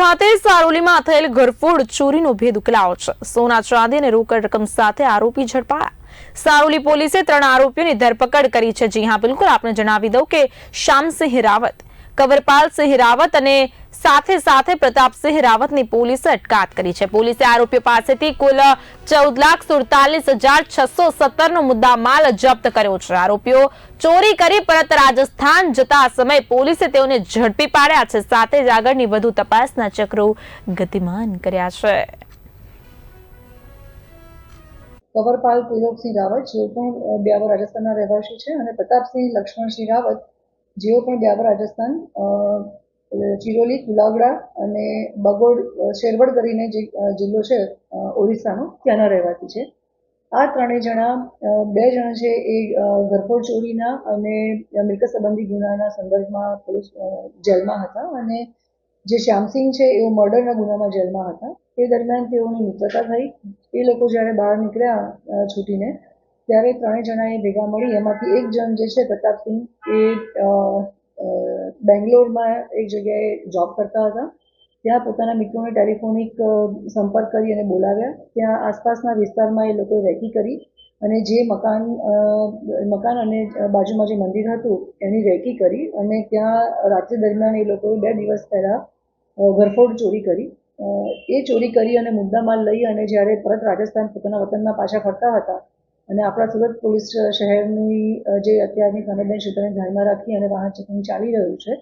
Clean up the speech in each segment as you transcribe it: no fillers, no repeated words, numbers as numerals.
ખાતે સારોલીમાં થયેલ ઘરફોડ ચોરીનો ભેદ ઉકેલાયો છે। સોના ચાંદી અને રોકડ રકમ સાથે આરોપી ઝડપાયા। સારોલી પોલીસે 3 આરોપીઓની ધરપકડ કરી છે। જી હા, બિલકુલ આપને જણાવી દઉં કે શ્યામસિંહ રાવત, કવરપાલસિંહ રાવત અને સાથે પ્રતાપસિંહ રાવતની પોલીસે અટકાયત કરી છે। પોલીસે આરોપીઓ પાસેથી કુલ 14,47,617 નો મુદ્દામાલ જપ્ત કર્યો છે। આરોપીઓ ચોરી કરી પરત રાજસ્થાન જતા સમયે પોલીસે તેઓને ઝડપી પાડ્યા છે। સાથે જ આગળની વધુ તપાસના ચક્રો ગતિમાન કર્યા છે। કવરપાલ ત્રિલોકસિંહ રાવત જેઓ પણ બ્યાવર રાજસ્થાનના રહેવાસી છે અને પ્રતાપસિંહ લક્ષ્મણસિંહ રાવત જેઓ પણ બ્યાવર રાજસ્થાન ચિરોલી, કુલાગડા અને બગોડ શેરવડ કરીને જે જિલ્લો છે ઓરિસ્સાનો ત્યાંના રહેવાસી છે। આ ત્રણેય જણા 2 જણા છે એ ઘરફોડ ચોરીના અને મિલકત સંબંધી ગુનાના સંદર્ભમાં પોલીસ જેલમાં હતા અને જે શ્યામસિંહ છે એઓ મર્ડરના ગુનામાં જેલમાં હતા। તે દરમિયાન તેઓની મિત્રતા થઈ। એ લોકો જ્યારે બહાર નીકળ્યા છૂટીને ત્યારે ત્રણેય જણાએ ભેગા મળી એમાંથી એક જણ જે છે પ્રતાપસિંહ એ બેંગ્લોરમાં એક જગ્યાએ જોબ કરતા હતા। ત્યાં પોતાના મિત્રોને ટેલિફોનિક સંપર્ક કરી અને બોલાવ્યા। ત્યાં આસપાસના વિસ્તારમાં એ લોકોએ રેકી કરી અને જે મકાન અને બાજુમાં જે મંદિર હતું એની રેકી કરી અને ત્યાં રાત્રિ દરમિયાન એ લોકોએ 2 દિવસ પહેલાં ઘરફોડ ચોરી કરી। એ ચોરી કરી અને મુદ્દામાલ લઈ અને જ્યારે પરત રાજસ્થાન પોતાના વતનમાં પાછા ફરતા હતા અને આપણા સુરત પોલીસ શહેરની જે અત્યારની સંવેદનશીલતાને ધ્યાનમાં રાખી અને વાહન ચેકિંગ ચાલી રહ્યું છે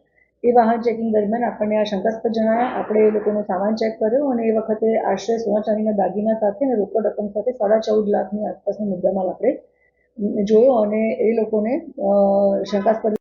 એ વાહન ચેકિંગ દરમિયાન આપણને આ શંકાસ્પદ જણાયા। આપણે એ લોકોનો સામાન ચેક કર્યો અને એ વખતે આશરે સોના ચાંદીના દાગીના સાથે અને રોકડ રકમ સાથે 14.5 લાખની આસપાસનો મુદ્દામાલ આપણે જોયો અને એ લોકોને શંકાસ્પદ